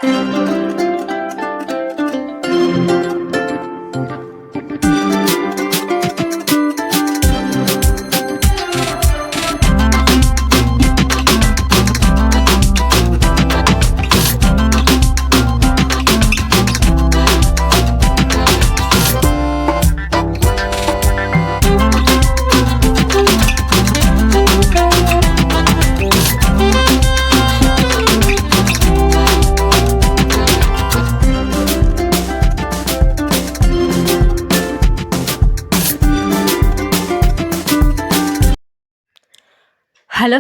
Hello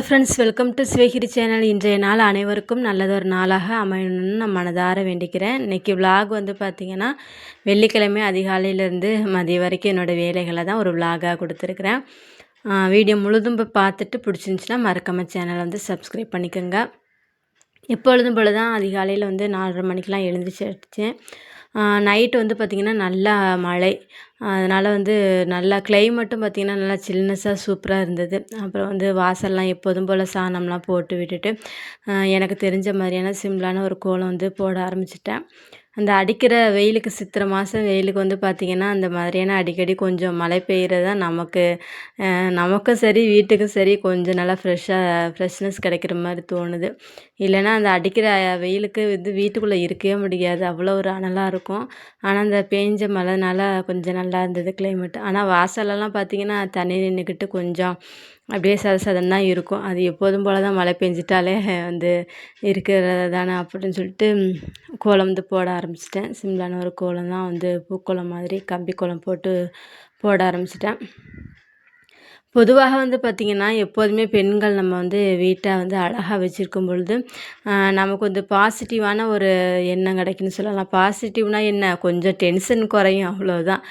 friends, welcome to Sivagiri channel. இன்றைய நாள் அனைவருக்கும் நல்லதொரு நாளாக அமையணும்னு நான் மனதார வேண்டிக்கிறேன். இன்றைக்கி விலாக் வந்து பார்த்திங்கன்னா, வெள்ளிக்கிழமை அதிகாலையிலேருந்து மதியம் வரைக்கும் என்னோடய வேலைகளை தான் ஒரு விலாகாக கொடுத்துருக்குறேன். வீடியோ முழுதும் பார்த்துட்டு பிடிச்சிருந்துச்சின்னா மறக்காம சேனலை வந்து சப்ஸ்கிரைப் பண்ணிக்கோங்க. எப்பொழுதும் போல தான் அதிகாலையில் வந்து 4:30 மணிக்கெலாம் எழுந்திரிச்சிடுச்சேன். நைட்டு வந்து பார்த்திங்கன்னா நல்லா மழை, அதனால் வந்து நல்லா கிளைமேட்டும் பார்த்திங்கன்னா நல்லா சில்னஸாக சூப்பராக இருந்தது. அப்புறம் வந்து வாசல்லாம் எப்போதும் போல் சாணம்லாம் போட்டு விட்டுட்டு எனக்கு தெரிஞ்ச மாதிரியான சிம்பிளான ஒரு கோலம் வந்து போட ஆரம்பிச்சிட்டேன். அந்த அடிக்கிற வெயிலுக்கு, சித்திரை மாதம் வெயிலுக்கு வந்து பார்த்திங்கன்னா அந்த மாதிரியான அடிக்கடி கொஞ்சம் மழை பெய்கிறது தான் நமக்கும் சரி வீட்டுக்கும் சரி கொஞ்சம் நல்லா ஃப்ரெஷ்னஸ் கிடைக்கிற மாதிரி தோணுது. இல்லைன்னா அந்த அடிக்கிற வெயிலுக்கு வந்து வீட்டுக்குள்ளே இருக்கவே முடியாது, அவ்வளோ ஒரு அனலாக இருக்கும். ஆனால் அந்த பேஞ்ச மழைனால கொஞ்சம் நல்லா இருந்தது கிளைமேட். ஆனால் வாசலெல்லாம் பார்த்திங்கன்னா தண்ணி நின்றுக்கிட்டு கொஞ்சம் அப்படியே சதசதன்னு தான் இருக்கும். அது எப்போதும் போல் தான் மழை பெஞ்சிட்டாலே வந்து இருக்கிறது தானே அப்படின்னு சொல்லிட்டு கோலம் வந்து போட ஆரம்பிச்சிட்டேன். சிம்பிளான ஒரு கோலம் தான், வந்து பூக்கோலம் மாதிரி கம்பி கோலம் போட்டு போட ஆரம்பிச்சிட்டேன். பொதுவாக வந்து பார்த்திங்கன்னா, எப்போதுமே பெண்கள் நம்ம வந்து வீட்டை வந்து அழகாக வச்சுருக்கும் பொழுது நமக்கு வந்து பாசிட்டிவான ஒரு எண்ணம் கிடைக்குன்னு சொல்லலாம். பாசிட்டிவ்னால் என்ன, கொஞ்சம் டென்ஷன் குறையும், அவ்வளோதான்.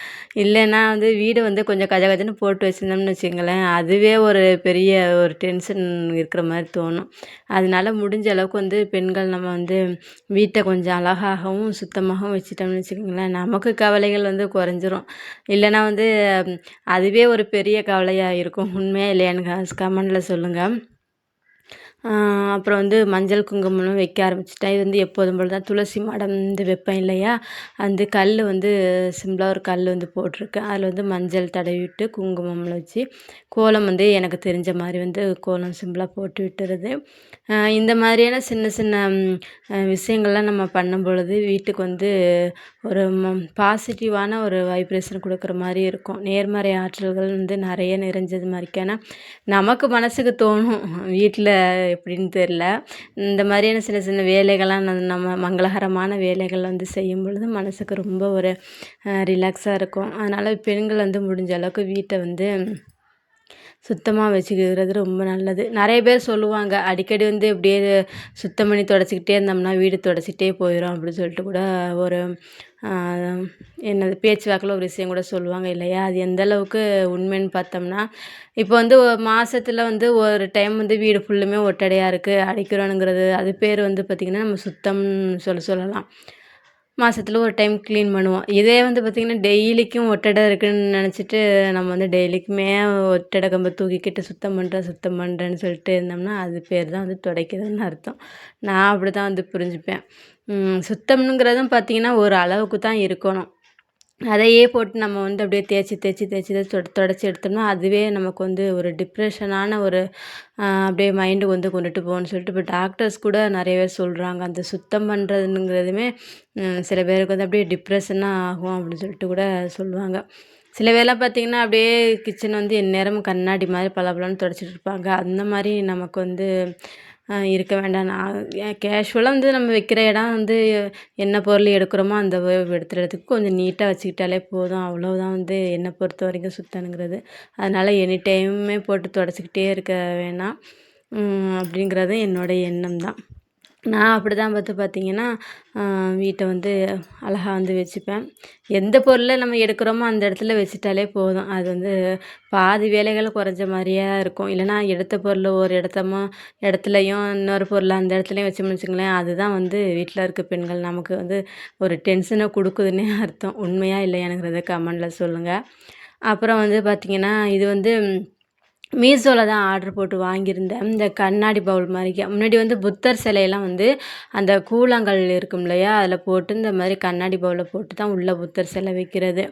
இல்லைன்னா வந்து வீடு வந்து கொஞ்சம் கஜகஜன்னு போட்டு வச்சுருந்தோம்னு வச்சுங்களேன், அதுவே ஒரு பெரிய ஒரு டென்ஷன் இருக்கிற மாதிரி தோணும். அதனால முடிஞ்ச அளவுக்கு வந்து பெண்கள் நம்ம வந்து வீட்டை கொஞ்சம் அழகாகவும் சுத்தமாகவும் வச்சுட்டோம்னு வச்சுக்கோங்களேன், நமக்கு கவலைகள் வந்து குறைஞ்சிரும். இல்லைன்னா வந்து அதுவே ஒரு பெரிய கவலையாக இருக்கும். உண்மையா இல்லையான்னு கமெண்டில் சொல்லுங்கள். அப்புறம் வந்து மஞ்சள் குங்குமம்லாம் வைக்க ஆரம்பிச்சிட்டேன். இது வந்து எப்போதும் போல் தான் துளசி மாடம் வந்து வைப்பேன் இல்லையா, அந்த கல் வந்து சிம்பிளாக ஒரு கல் வந்து போட்டிருக்கேன். அதில் வந்து மஞ்சள் தடவி விட்டு குங்குமம்ல வச்சு கோலம் வந்து எனக்கு தெரிஞ்ச மாதிரி வந்து கோலம் சிம்பிளாக போட்டு விட்டுறது. இந்த மாதிரியான சின்ன சின்ன விஷயங்கள்லாம் நம்ம பண்ணும் பொழுது வீட்டுக்கு வந்து ஒரு பாசிட்டிவான ஒரு வைப்ரேஷன் கொடுக்குற மாதிரி இருக்கும். நேர்மறை ஆற்றல்கள் வந்து நிறைய நிறைஞ்சது மாதிரிக்கான நமக்கு மனசுக்கு தோணும். வீட்டில் எப்படின்னு தெரில, இந்த மாதிரியான சின்ன சின்ன வேலைகள்லாம் நம்ம மங்களகரமான வேலைகள் வந்து செய்யும் பொழுது மனசுக்கு ரொம்ப ஒரு ரிலாக்ஸாக இருக்கும். அதனால் பெண்கள் வந்து முடிஞ்ச அளவுக்கு வீட்டை வந்து சுத்தமாக வச்சுக்கிறது ரொம்ப நல்லது. நிறைய பேர் சொல்லுவாங்க, அடிக்கடி வந்து இப்படியே சுத்தம் பண்ணி தொடச்சிக்கிட்டே இருந்தோம்னா வீடு தொடச்சிக்கிட்டே போயிடும் அப்படின்னு சொல்லிட்டு கூட ஒரு என்னது பேச்சு வாக்கில் ஒரு விஷயம் கூட சொல்லுவாங்க இல்லையா. அது எந்த அளவுக்கு உண்மைன்னு பார்த்தோம்னா, இப்போ வந்து மாதத்தில் வந்து ஒரு டைம் வந்து வீடு ஃபுல்லுமே ஒட்டடையாக இருக்குது அடிக்கிறோனுங்கிறது, அது பேர் வந்து பார்த்திங்கன்னா நம்ம சுத்தம்னு சொல்லலாம். மாதத்துல ஒரு டைம் க்ளீன் பண்ணுவோம். இதே வந்து பார்த்திங்கன்னா டெய்லிக்கும் ஒட்டடை இருக்குதுன்னு நினச்சிட்டு நம்ம வந்து டெய்லிக்குமே ஒட்டடை கம்பை தூக்கிக்கிட்டு சுத்தம் பண்ணுறேன்னு சொல்லிட்டு இருந்தோம்னா அது பேர் தான் வந்து துடைக்கிறதுன்னு அர்த்தம். நான் அப்படி தான் வந்து புரிஞ்சுப்பேன். சுத்தம்ங்கிறதும் பார்த்திங்கன்னா ஒரு அளவுக்கு தான் இருக்கணும். அதையே போட்டு நம்ம வந்து அப்படியே தேய்ச்சி தொடச்சி எடுத்தோம்னா அதுவே நமக்கு வந்து ஒரு டிப்ரெஷனான ஒரு அப்படியே மைண்டுக்கு வந்து கொண்டுட்டு போகணும்னு சொல்லிட்டு இப்போ டாக்டர்ஸ் கூட நிறைய பேர் சொல்கிறாங்க, அந்த சுத்தம் பண்ணுறதுங்கிறதுமே சில பேருக்கு வந்து அப்படியே டிப்ரெஷனாக ஆகும் அப்படின்னு சொல்லிட்டு கூட சொல்லுவாங்க. சில பேர்லாம் பார்த்திங்கன்னா அப்படியே கிச்சன் வந்து எந்நேரமும் கண்ணாடி மாதிரி பளபளன்னு துடைச்சிட்டு இருப்பாங்க. அந்த மாதிரி நமக்கு வந்து இருக்க வேண்டாம். நான் கேஷுவலாக வந்து நம்ம வைக்கிற இடம் வந்து என்ன பொருள் எடுக்கிறோமோ அந்த எடுத்துகிறதுக்கு கொஞ்சம் நீட்டாக வச்சுக்கிட்டாலே போதும், அவ்வளோதான் வந்து என்னை பொறுத்த வரைக்கும் சுத்தம்ங்கிறது. அதனால் எனி டைமுமே போட்டு துடைச்சிக்கிட்டே இருக்க வேணாம் அப்படிங்கிறது என்னோடய எண்ணம் தான். நான் அப்படி தான் பார்த்திங்கன்னா வீட்டை வந்து அழகாக வந்து வச்சுப்பேன். எந்த பொருளை நம்ம எடுக்கிறோமோ அந்த இடத்துல வச்சுட்டாலே போதும், அது வந்து பாதி வேலைகள் குறைஞ்ச மாதிரியே இருக்கும். இல்லைனா எடுத்த பொருள் ஒரு இடத்துலையும் இன்னொரு பொருள் அந்த இடத்துலையும் வச்சோம்னு வச்சுங்களேன், அதுதான் வந்து வீட்டில் இருக்க பெண்கள் நமக்கு வந்து ஒரு டென்ஷனை கொடுக்குதுன்னே அர்த்தம். உண்மையாக இல்லையானுங்கிறத கமெண்டில் சொல்லுங்கள். அப்புறம் வந்து பார்த்திங்கன்னா இது வந்து மீஷோவில் தான் ஆர்டர் போட்டு வாங்கியிருந்தேன். இந்த கண்ணாடி பவுல் மாதிரிக்க முன்னாடி வந்து புத்தர் சிலையெல்லாம் வந்து அந்த கூழாங்கல் இருக்கும் இல்லையா, அதில் போட்டு இந்த மாதிரி கண்ணாடி பவுலில் போட்டு தான் உள்ள புத்தர் சிலை வைக்கிறது.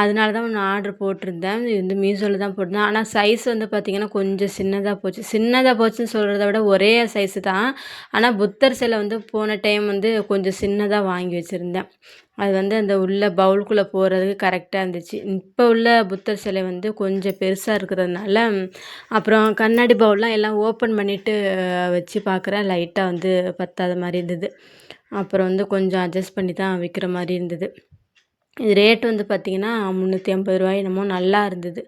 அதனால தான் ஒன்று ஆர்டர் போட்டிருந்தேன். இது வந்து மீஷோவில் தான் போட்டிருந்தேன். ஆனால் சைஸ் வந்து பார்த்திங்கன்னா கொஞ்சம் சின்னதாக போச்சு. சின்னதாக போச்சுன்னு சொல்கிறத விட ஒரே சைஸு தான். ஆனால் புத்தர் சிலை வந்து போன டைம் வந்து கொஞ்சம் சின்னதாக வாங்கி வச்சுருந்தேன். அது வந்து அந்த உள்ள பவுலுக்குள்ளே போகிறதுக்கு கரெக்டாக இருந்துச்சு. இப்போ உள்ள புத்தர் சிலை வந்து கொஞ்சம் பெருசாக இருக்கிறதுனால அப்புறம் கண்ணாடி பவுல்லாம் எல்லாம் ஓப்பன் பண்ணிவிட்டு வச்சு பார்க்குறேன். லைட்டாக வந்து பத்தாத மாதிரி இருந்தது. அப்புறம் வந்து கொஞ்சம் அட்ஜஸ்ட் பண்ணி தான் விற்கிற மாதிரி இருந்தது. இது ரேட் வந்து பார்த்திங்கன்னா ரூ. 350 என்னமோ நல்லா இருந்தது.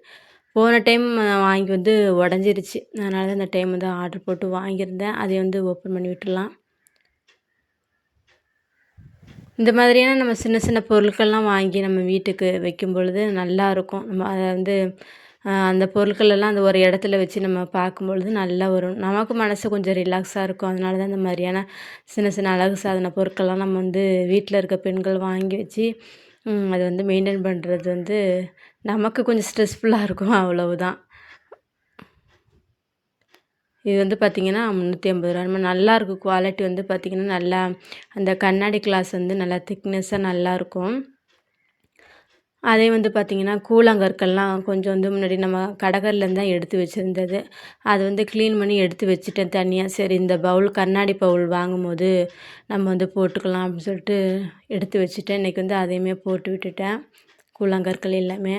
போன டைம் வாங்கி வந்து உடஞ்சிருச்சு. அதனால தான் இந்த டைம் வந்து ஆர்டர் போட்டு வாங்கியிருந்தேன். அதை வந்து ஓப்பன் பண்ணி விட்டுடலாம். இந்த மாதிரியான நம்ம சின்ன சின்ன பொருட்கள்லாம் வாங்கி நம்ம வீட்டுக்கு வைக்கும் பொழுது நல்லாயிருக்கும். நம்ம அதை வந்து அந்த பொருட்கள் எல்லாம் அந்த ஒரு இடத்துல வச்சு நம்ம பார்க்கும்பொழுது நல்லா வரும். நமக்கு மனசு கொஞ்சம் ரிலாக்ஸாக இருக்கும். அதனால தான் இந்த மாதிரியான சின்ன சின்ன அழகு சாதன பொருட்கள்லாம் நம்ம வந்து வீட்டில் இருக்க பெண்கள் வாங்கி வச்சு அது வந்து மெயின்டெயின் பண்ணுறது வந்து நமக்கு கொஞ்சம் ஸ்ட்ரெஸ்ஃபுல்லாக இருக்கும் அவ்வளவுதான். இது வந்து பார்த்திங்கன்னா ரூ. 350 நம்ம நல்லாயிருக்கும். குவாலிட்டி வந்து பார்த்திங்கன்னா நல்லா அந்த கண்ணாடி கிளாஸ் வந்து நல்லா திக்னஸ்ஸாக நல்லாயிருக்கும். அதே வந்து பார்த்திங்கன்னா கூழாங்கற்கள்லாம் கொஞ்சம் வந்து முன்னாடி நம்ம கடகர்லேருந்து தான் எடுத்து வச்சுருந்தது. அது வந்து க்ளீன் பண்ணி எடுத்து வச்சுட்டேன் தனியாக. சரி இந்த பவுல் கண்ணாடி பவுல் வாங்கும்போது நம்ம வந்து போட்டுக்கலாம் அப்படின்னு சொல்லிட்டு எடுத்து வச்சுட்டேன். இன்றைக்கி வந்து அதையுமே போட்டு விட்டுட்டேன். கூழாங்கற்கள் எல்லாமே.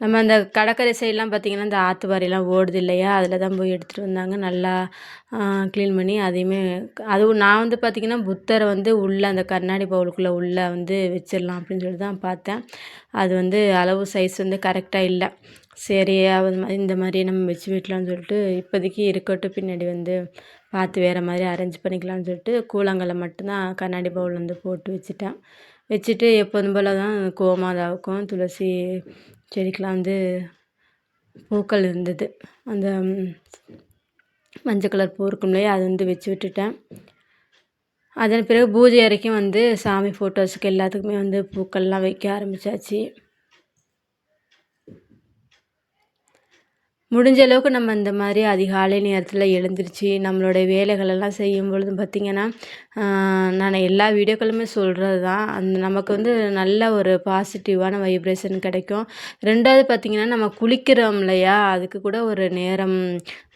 நம்ம அந்த கடற்கரை சைட்லாம் பார்த்திங்கன்னா இந்த ஆற்றுவாரிலாம் ஓடுது இல்லையா, அதில் தான் போய் எடுத்துகிட்டு வந்தாங்க. நல்லா க்ளீன் பண்ணி அதையுமே அதுவும் நான் வந்து பார்த்திங்கன்னா புத்தரை வந்து உள்ளே அந்த கண்ணாடி பவுலுக்குள்ளே உள்ளே வந்து வச்சிடலாம் அப்படின்னு சொல்லிட்டு தான் பார்த்தேன். அது வந்து அளவு சைஸ் வந்து கரெக்டாக இல்லை. சரி இந்த மாதிரி நம்ம வச்சு விடலான்னு சொல்லிட்டு இப்போதைக்கு இருக்கட்டும், பின்னாடி வந்து பார்த்து வேறு மாதிரி அரேஞ்ச் பண்ணிக்கலாம்னு சொல்லிட்டு கூழாங்கல்லை மட்டும்தான் கண்ணாடி பவுல் வந்து போட்டு வச்சுட்டேன். வச்சுட்டு எப்போதும் போல் தான் கோமாதாவுக்கும் துளசி செடிக்கெலாம் வந்து பூக்கள் இருந்தது. அந்த மஞ்சள் கலர் பூ இருக்கும் இல்லையா, அது வந்து வச்சு விட்டுட்டேன். அதன் பிறகு பூஜை அறைக்கும் வந்து சாமி ஃபோட்டோஸுக்கு எல்லாத்துக்குமே வந்து பூக்கள்லாம் வைக்க ஆரம்பித்தாச்சு. முடிஞ்ச அளவுக்கு நம்ம இந்த மாதிரி அதிகாலை நேரத்தில் எழுந்திரிச்சு நம்மளுடைய வேலைகளெல்லாம் செய்யும் பொழுது பார்த்திங்கன்னா, நான் எல்லா வீடியோக்களுமே சொல்கிறது தான். நமக்கு வந்து நல்ல ஒரு பாசிட்டிவான வைப்ரேஷன் கிடைக்கும். 2வது பார்த்திங்கன்னா, நம்ம குளிக்கிறோம் இல்லையா, அதுக்கு கூட ஒரு நேரம்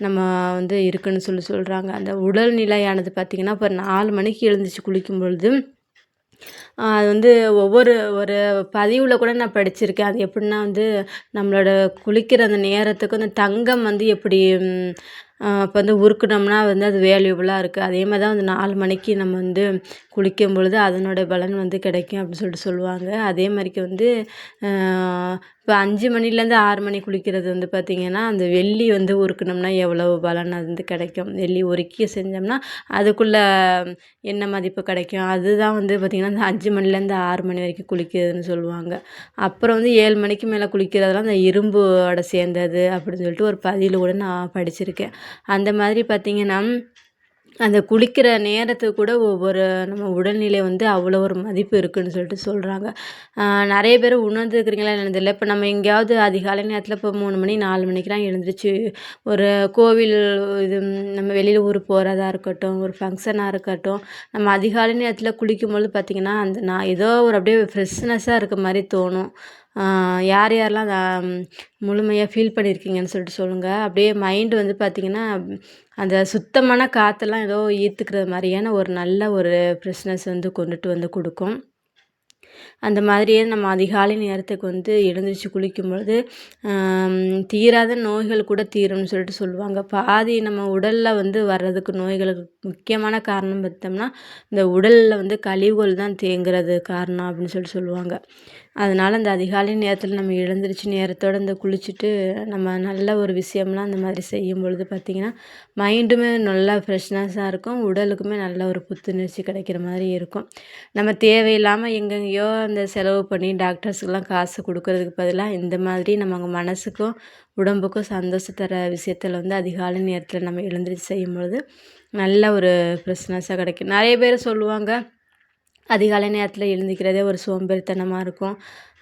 நம்ம வந்து இருக்குன்னு சொல்கிறாங்க. அந்த உடல்நிலையானது பார்த்திங்கன்னா, இப்போ 4 மணிக்கு எழுந்திரிச்சு குளிக்கும் பொழுது அது வந்து ஒரு பதிவில் கூட நான் படிச்சிருக்கேன். அது எப்படின்னா வந்து நம்மளோட குளிக்கிற அந்த நேரத்துக்கு அந்த தங்கம் வந்து எப்படி இப்போ வந்து உருக்குனோம்னா வந்து அது வேல்யூபுளாக இருக்குது. அதே மாதிரி தான் வந்து 4 மணிக்கு நம்ம வந்து குளிக்கும் பொழுது அதனோட பலன் வந்து கிடைக்கும் அப்படின்னு சொல்லிட்டு சொல்லுவாங்க. அதே மாதிரிக்கு வந்து இப்போ 5 மணிலேருந்து 6 மணி குளிக்கிறது வந்து பார்த்திங்கன்னா, அந்த வெள்ளி வந்து உருக்குனோம்னா எவ்வளவு பலன் அது வந்து கிடைக்கும். வெள்ளி உருக்கி செஞ்சோம்னா அதுக்குள்ள என்ன மதிப்பு கிடைக்கும். அதுதான் வந்து பார்த்திங்கன்னா, அந்த 5 மணிலேருந்து 6 மணி வரைக்கும் குளிக்கிறதுன்னு சொல்லுவாங்க. அப்புறம் வந்து 7 மணிக்கு மேலே குளிக்கிறதெல்லாம் அந்த இரும்போட சேர்ந்தது அப்படின்னு சொல்லிட்டு ஒரு பதிவில் கூட நான் படிச்சிருக்கேன். அந்த மாதிரி பார்த்திங்கன்னா, அந்த குளிக்கிற நேரத்துக்கு கூட ஒவ்வொரு நம்ம உடல்நிலை வந்து அவ்வளோ ஒரு மதிப்பு இருக்குதுன்னு சொல்லிட்டு சொல்கிறாங்க. நிறைய பேர் உணர்ந்துருக்கிறீங்களா என்னன்னு தெரியல. இப்போ நம்ம எங்கேயாவது அதிகாலை நேரத்தில் இப்போ 3 மணி 4 மணிக்கெலாம் எழுந்திரிச்சு ஒரு கோவில் இது நம்ம வெளியில் ஊர் போகிறதா இருக்கட்டும், ஒரு ஃபங்க்ஷனாக இருக்கட்டும், நம்ம அதிகாலை நேரத்தில் குளிக்கும்பொழுது பார்த்திங்கன்னா, அந்த நான் ஏதோ ஒரு அப்படியே ஃப்ரெஷ்னஸ்ஸாக இருக்க மாதிரி தோணும். யார் யாரெல்லாம் அதை முழுமையாக ஃபீல் பண்ணியிருக்கீங்கன்னு சொல்லிட்டு சொல்லுங்கள். அப்படியே மைண்டு வந்து பார்த்திங்கன்னா, அந்த சுத்தமான காற்றெல்லாம் ஏதோ ஈர்த்துக்கிற மாதிரியான ஒரு நல்ல ஒரு ஃப்ரெஷ்னஸ் வந்து கொண்டுட்டு வந்து கொடுக்கும். அந்த மாதிரியே நம்ம அதிகாலை நேரத்துக்கு வந்து எழுந்திரிச்சு குளிக்கும்பொழுது தீராத நோய்கள் கூட தீரும்னு சொல்லிட்டு சொல்லுவாங்க. பாதி நம்ம உடலில் வந்து வர்றதுக்கு நோய்களுக்கு முக்கியமான காரணம் பார்த்தோம்னா, இந்த உடலில் வந்து கழிவுகள் தான் தேங்குறது காரணம் அப்படின்னு சொல்லிட்டு சொல்லுவாங்க. அதனால் அந்த அதிகாலை நேரத்தில் நம்ம எழுந்திரிச்சு நேரத்தோடு இந்த குளிச்சுட்டு நம்ம நல்ல ஒரு விஷயம்லாம் அந்த மாதிரி செய்யும் பொழுது பார்த்திங்கன்னா, மைண்டுமே நல்லா ஃப்ரெஷ்னஸாக இருக்கும். உடலுக்குமே நல்ல ஒரு புத்துணர்ச்சி கிடைக்கிற மாதிரி இருக்கும். நம்ம தேவையில்லாமல் எங்கெங்கேயோ அந்த செலவு பண்ணி டாக்டர்ஸுக்கெலாம் காசு கொடுக்கறதுக்கு பதிலாக இந்த மாதிரி நம்ம மனசுக்கும் உடம்புக்கும் சந்தோஷம் தர விஷயத்தில் வந்து அதிகாலை நேரத்தில் நம்ம எழுந்திரிச்சு செய்யும்பொழுது நல்ல ஒரு ஃப்ரெஷ்னஸாக கிடைக்கும். நிறைய பேர் சொல்லுவாங்க, அதிகாலை நேரத்தில் எழுந்திக்கிறதே ஒரு சோம்பேறித்தனமாக இருக்கும்.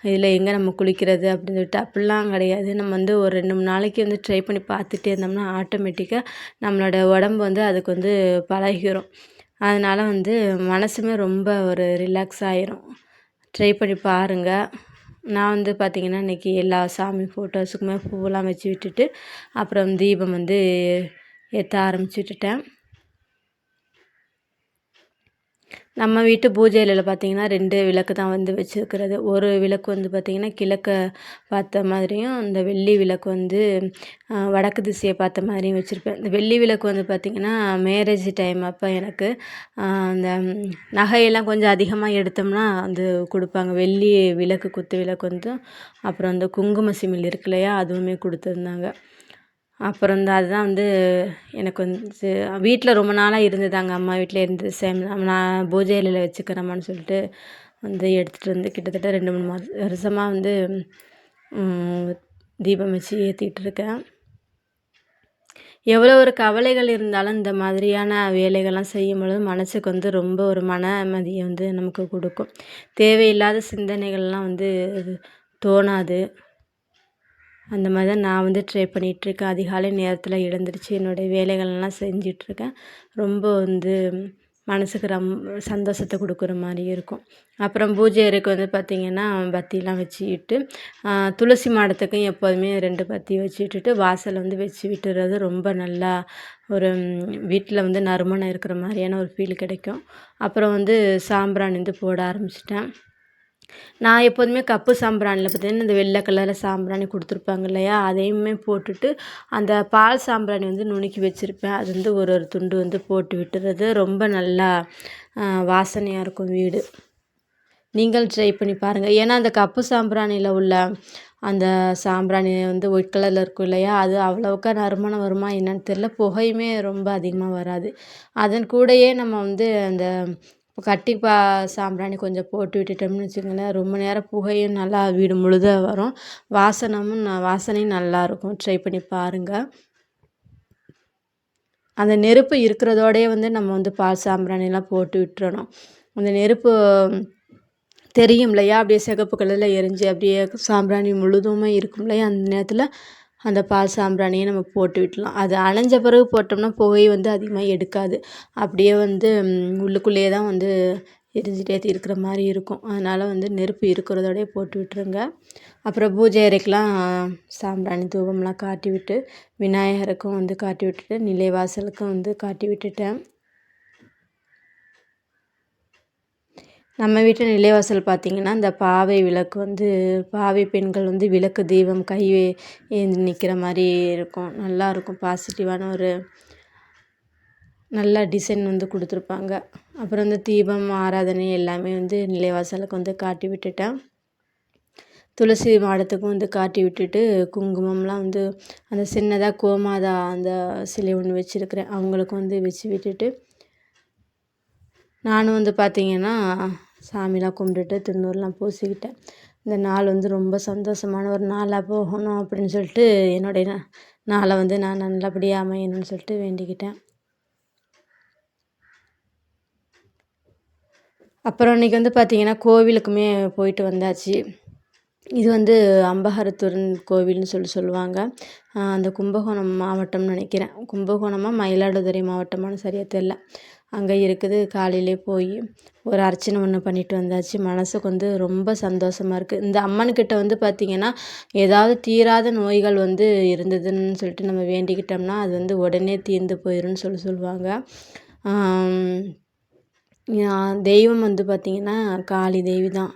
இதில் எங்கே நம்ம குளிக்கிறது அப்படின்னு சொல்லிட்டு அப்படிலாம் கிடையாது. நம்ம வந்து ஒரு 2, 3 நாளைக்கு வந்து ட்ரை பண்ணி பார்த்துட்டே இருந்தோம்னா ஆட்டோமேட்டிக்காக நம்மளோட உடம்பு வந்து அதுக்கு வந்து பழகிரும். அதனால் வந்து மனசுமே ரொம்ப ஒரு ரிலாக்ஸ் ஆயிரும். ட்ரை பண்ணி பாருங்கள். நான் வந்து பார்த்திங்கன்னா இன்றைக்கி எல்லா சாமி ஃபோட்டோஸுக்குமே பூவெல்லாம் வச்சு விட்டுட்டு அப்புறம் தீபம் வந்து ஏற்ற ஆரம்பிச்சு விட்டுட்டேன். நம்ம வீட்டு பூஜை அறையில பார்த்திங்கன்னா 2 விளக்கு தான் வந்து வச்சுருக்கிறது. ஒரு விளக்கு வந்து பார்த்திங்கன்னா கிழக்க பார்த்த மாதிரியும், இந்த வெள்ளி விளக்கு வந்து வடக்கு திசையை பார்த்த மாதிரியும் வச்சுருப்பேன். இந்த வெள்ளி விளக்கு வந்து பார்த்திங்கன்னா மேரேஜ் டைம் அப்போ எனக்கு அந்த நகையெல்லாம் கொஞ்சம் அதிகமாக எடுத்தோம்னா வந்து கொடுப்பாங்க. வெள்ளி விளக்கு குத்து விளக்கு வந்து அப்புறம் அந்த குங்கும சிமிழ் இருக்கு இல்லையா, அதுவுமே கொடுத்துருந்தாங்க. அப்புறம் அதுதான் வந்து எனக்கு வந்து வீட்டில் ரொம்ப நாளாக இருந்ததாங்க. அம்மா வீட்டில் இருந்தது நான் பூஜை அறையில வச்சுக்கிறேம்மான்னு சொல்லிட்டு வந்து எடுத்துகிட்டு வந்து கிட்டத்தட்ட 2, 3 வருஷமாக வந்து தீபம் வச்சு ஏற்றிட்டு இருக்கேன். எவ்வளோ ஒரு கவலைகள் இருந்தாலும் இந்த மாதிரியான வேலைகள்லாம் செய்யும்பொழுது மனசுக்கு வந்து ரொம்ப ஒரு மன அமைதியை வந்து நமக்கு கொடுக்கும். தேவையில்லாத சிந்தனைகள்லாம் வந்து தோணாது. அந்த மாதிரி தான் நான் வந்து ட்ரை பண்ணிகிட்ருக்கேன். அதிகாலை நேரத்தில் எழுந்திரிச்சு என்னுடைய வேலைகள்லாம் செஞ்சிட்ருக்கேன். ரொம்ப வந்து மனசுக்கு சந்தோஷத்தை கொடுக்குற மாதிரி இருக்கும். அப்புறம் பூஜை அறைக்கு வந்து பார்த்திங்கன்னா பத்திலாம் வச்சுக்கிட்டு துளசி மாடத்துக்கும் எப்போதுமே 2 பத்தி வச்சு விட்டுட்டு வாசலை வந்து வச்சு விட்டுறது ரொம்ப நல்லா ஒரு வீட்டில் வந்து நறுமணம் இருக்கிற மாதிரியான ஒரு ஃபீல் கிடைக்கும். அப்புறம் வந்து சாம்பிராணி வந்து போட ஆரம்பிச்சிட்டேன். நான் எப்போதுமே கப்பு சாம்பிராணியில் பார்த்தீங்கன்னா இந்த வெள்ளை கலரில் சாம்பிராணி கொடுத்துருப்பாங்க இல்லையா, அதையுமே போட்டுட்டு அந்த பால் சாம்பிராணி வந்து நுணுக்கி வச்சுருப்பேன். அது வந்து ஒரு துண்டு வந்து போட்டு விட்டுறது ரொம்ப நல்லா வாசனையாக இருக்கும் வீடு. நீங்கள் ட்ரை பண்ணி பாருங்கள். ஏன்னா அந்த கப்பு சாம்பிராணியில் உள்ள அந்த சாம்பிராணி வந்து ஒயிட் கலரில் இருக்கும் இல்லையா, அது அவ்வளோவுக்கா நறுமணம் வருமா என்னன்னு தெரியல. புகையுமே ரொம்ப அதிகமாக வராது. அதன் கூடயே நம்ம வந்து அந்த கட்டி சாம்பிராணி கொஞ்சம் போட்டு விட்டுட்டோம்னு வச்சுக்கோங்களேன், ரொம்ப நேரம் புகையும் நல்லா வீடு முழுதாக வரும். வாசனையும் நல்லாயிருக்கும். ட்ரை பண்ணி பாருங்கள். அந்த நெருப்பு இருக்கிறதோடயே வந்து நம்ம வந்து பால் சாம்பிராணிலாம் போட்டு விட்டுறணும். அந்த நெருப்பு தெரியும் இல்லையா, அப்படியே சிகப்பு கலரில் எரிஞ்சு அப்படியே சாம்பிராணி முழுதுமே இருக்கும் இல்லையா, அந்த நேரத்தில் அந்த பால் சாம்பிராணியை நம்ம போட்டு விட்டுலாம். அது அணைஞ்ச பிறகு போட்டோம்னா புகை வந்து அதிகமாக எடுக்காது. அப்படியே வந்து உள்ளுக்குள்ளேயே தான் வந்து எரிஞ்சிட்டே இருக்கிற மாதிரி இருக்கும். அதனால் வந்து நெருப்பு இருக்கிறதோடய போட்டு விட்டுருங்க. அப்புறம் பூஜை அறைக்கெலாம் சாம்பிராணி தூபம்லாம் காட்டி விட்டு விநாயகருக்கும் வந்து காட்டி விட்டுட்டு நிலைவாசலுக்கும் வந்து காட்டி விட்டுட்டேன். நம்ம வீட்டு நிலைவாசல் பார்த்திங்கன்னா இந்த பாவை விளக்கு வந்து பாவை பெண்கள் வந்து விளக்கு தீபம் கை ஏந்தி நிற்கிற மாதிரி இருக்கும். நல்லாயிருக்கும். பாசிட்டிவான ஒரு நல்ல டிசைன் வந்து கொடுத்துருப்பாங்க. அப்புறம் வந்து தீபம் ஆராதனை எல்லாமே வந்து நிலைவாசலுக்கு வந்து காட்டி விட்டுட்டேன். துளசி மாடத்துக்கும் வந்து காட்டி விட்டுட்டு குங்குமம்லாம் வந்து அந்த சின்னதாக கோமாதா அந்த சிலை ஒன்று வச்சுருக்கிறேன், அவங்களுக்கும் வந்து வச்சு விட்டுட்டு நானும் வந்து பார்த்திங்கன்னா சாமிலாம் கும்பிட்டுட்டு திருநூறுலாம் பூசிக்கிட்டேன். இந்த நாள் வந்து ரொம்ப சந்தோஷமான ஒரு நாளாக போகணும் அப்படின்னு சொல்லிட்டு என்னுடைய நாளை வந்து நான் நல்லபடியாக அமையணும்னு சொல்லிட்டு வேண்டிக்கிட்டேன். அப்புறம் இன்றைக்கி வந்து பார்த்திங்கன்னா கோவிலுக்குமே போயிட்டு வந்தாச்சு. இது வந்து அம்பகரத்தூரன் கோவில்னு சொல்லுவாங்க. அந்த கும்பகோணம் மாவட்டம்னு நினைக்கிறேன். கும்பகோணமா மயிலாடுதுறை மாவட்டமானு சரியாக தெரில. அங்கே இருக்குது. காலையிலே போய் ஒரு அர்ச்சனை ஒன்று பண்ணிட்டு வந்தாச்சு. மனசுக்கு வந்து ரொம்ப சந்தோஷமாக இருக்குது. இந்த அம்மன்கிட்ட வந்து பார்த்திங்கன்னா ஏதாவது தீராத நோய்கள் வந்து இருந்ததுன்னு சொல்லிட்டு நம்ம வேண்டிக்கிட்டோம்னா அது வந்து உடனே தீர்ந்து போயிடும்னு சொல்லுவாங்க. தெய்வம் வந்து பார்த்திங்கன்னா காளி தேவி தான்.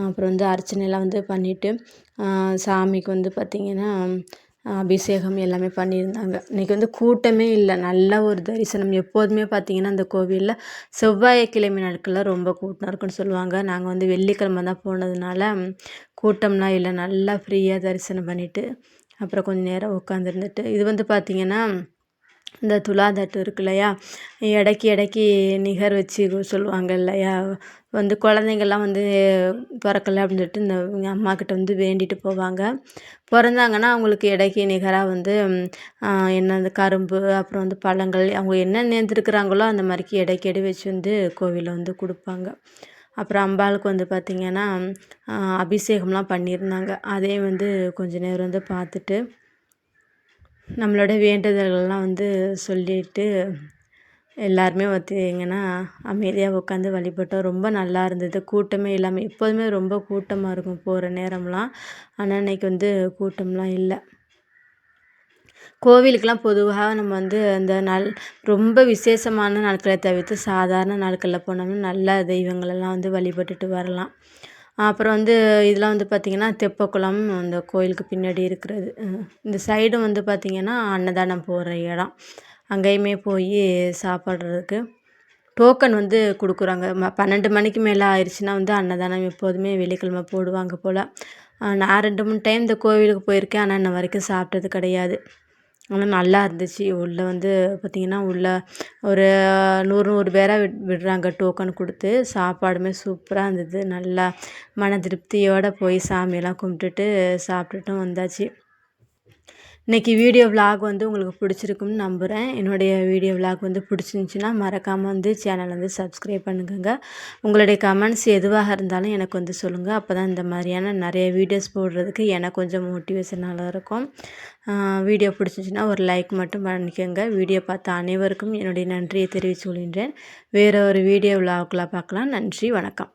அப்புறம் வந்து அர்ச்சனைலாம் வந்து பண்ணிவிட்டு சாமிக்கு வந்து பார்த்திங்கன்னா அபிஷேகம் எல்லாமே பண்ணியிருந்தாங்க. இன்றைக்கி வந்து கூட்டமே இல்லை. நல்ல ஒரு தரிசனம். எப்போதுமே பார்த்திங்கன்னா அந்த கோவிலில் செவ்வாய்க்கிழமை நாட்களில் ரொம்ப கூட்டம் இருக்குன்னு சொல்லுவாங்க. நாங்கள் வந்து வெள்ளிக்கிழமை தான் போனதுனால கூட்டம்லாம் இல்லை. நல்லா ஃப்ரீயாக தரிசனம் பண்ணிவிட்டு அப்புறம் கொஞ்சம் நேரம் உட்காந்துருந்துட்டு இது வந்து பார்த்திங்கன்னா இந்த துலாதட்டு இருக்கு இல்லையா, எடைக்கு நிகர் வச்சு சொல்லுவாங்க இல்லையா, வந்து குழந்தைங்கள்லாம் வந்து பிறக்கலை அப்படின்னு சொல்லிட்டு இந்த எங்கள் அம்மாக்கிட்ட வந்து வேண்டிட்டு போவாங்க. பிறந்தாங்கன்னா அவங்களுக்கு எடைக்கு நிகராக வந்து என்ன இந்த கரும்பு அப்புறம் வந்து பழங்கள் அவங்க என்ன நேர்ந்துருக்குறாங்களோ அந்த மாதிரிக்கு எடைக்கு எடை வச்சு வந்து கோவிலில் வந்து கொடுப்பாங்க. அப்புறம் அம்பாளுக்கு வந்து பார்த்திங்கன்னா அபிஷேகம்லாம் பண்ணியிருந்தாங்க. அதையும் வந்து கொஞ்ச நேரம் வந்து பார்த்துட்டு நம்மளோட வேண்டுதல்கள்லாம் வந்து சொல்லிட்டு எல்லாருமே பார்த்திங்கன்னா அமைதியாக உட்காந்து வழிபட்டோம். ரொம்ப நல்லா இருந்தது. கூட்டமே இல்லாமல் எப்போதுமே ரொம்ப கூட்டமாக இருக்கும் போகிற நேரம்லாம். ஆனால் இன்றைக்கி வந்து கூட்டம்லாம் இல்லை. கோவிலுக்கெலாம் பொதுவாக நம்ம வந்து அந்த ரொம்ப விசேஷமான நாட்களை தவிர்த்து சாதாரண நாட்களில் போனோம்னா நல்ல தெய்வங்களெல்லாம் வந்து வழிபட்டுட்டு வரலாம். அப்புறம் வந்து இதெல்லாம் வந்து பார்த்திங்கன்னா தெப்பக்குளம் அந்த கோயிலுக்கு பின்னாடி இருக்கிறது. இந்த சைடும் வந்து பார்த்திங்கன்னா அன்னதானம் போகிற இடம். அங்கேயுமே போய் சாப்பிட்றதுக்கு டோக்கன் வந்து கொடுக்குறாங்க. 12 மணிக்கு மேலே ஆயிடுச்சுன்னா வந்து அன்னதானம் எப்போதுமே வெள்ளிக்கிழமை போடுவாங்க போல். நான் 2, 3 டைம் இந்த கோவிலுக்கு போயிருக்கேன். ஆனால் இன்ன வரைக்கும் சாப்பிட்டது கிடையாது. ஆனால் நல்லா இருந்துச்சு. உள்ளே வந்து பார்த்திங்கன்னா உள்ளே ஒரு 100 பேரா விடுறாங்க டோக்கன் கொடுத்து. சாப்பாடுமே சூப்பராக இருந்தது. நல்லா மன திருப்தியோடு போய் சாமியெல்லாம் கும்பிட்டுட்டு சாப்பிட்டுட்டும் வந்தாச்சு. இன்றைக்கி வீடியோ விலாக் வந்து உங்களுக்கு பிடிச்சிருக்குன்னு நம்புகிறேன். என்னுடைய வீடியோ விலாக் வந்து பிடிச்சிருந்துச்சின்னா மறக்காமல் வந்து சேனல் வந்து சப்ஸ்கிரைப் பண்ணுங்க. உங்களுடைய கமெண்ட்ஸ் எதுவாக இருந்தாலும் எனக்கு வந்து சொல்லுங்கள். அப்போ தான் இந்த மாதிரியான நிறைய வீடியோஸ் போடுறதுக்கு எனக்கு கொஞ்சம் மோட்டிவேஷனாக இருக்கும். வீடியோ பிடிச்சிருந்துச்சின்னா ஒரு லைக் மட்டும் பண்ணிக்கோங்க. வீடியோ பார்த்த அனைவருக்கும் என்னுடைய நன்றியை தெரிவித்துக் கொள்கின்றேன். வேறு ஒரு வீடியோ விலாக்கில் பார்க்கலாம். நன்றி, வணக்கம்.